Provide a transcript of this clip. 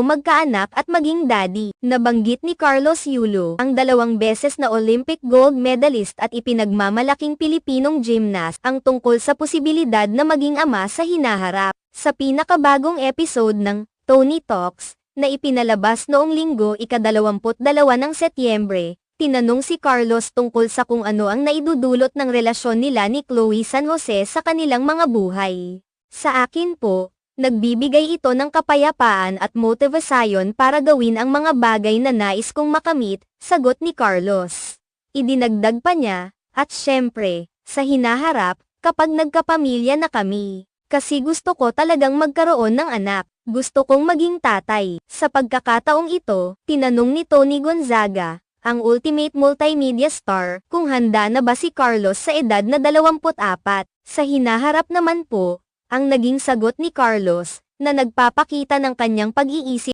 magkaanak at maging daddy. Nabanggit ni Carlos Yulo, ang 2 beses na Olympic gold medalist at ipinagmamalaking Pilipinong gymnast, ang tungkol sa posibilidad na maging ama sa hinaharap. Sa pinakabagong episode ng Tony Talks, na ipinalabas noong Linggo ika-22 ng Setyembre, tinanong si Carlos tungkol sa kung ano ang naidudulot ng relasyon nila ni Chloe San Jose sa kanilang mga buhay. Sa akin po, nagbibigay ito ng kapayapaan at motivasyon para gawin ang mga bagay na nais kong makamit, sagot ni Carlos. Idinagdag pa niya, at syempre, sa hinaharap, kapag nagkapamilya na kami. Kasi gusto ko talagang magkaroon ng anak. Gusto kong maging tatay. Sa pagkakataong ito, tinanong ni Tony Gonzaga, ang ultimate multimedia star, kung handa na ba si Carlos sa edad na 24. Sa hinaharap naman po, ang naging sagot ni Carlos, na nagpapakita ng kanyang pag-iisip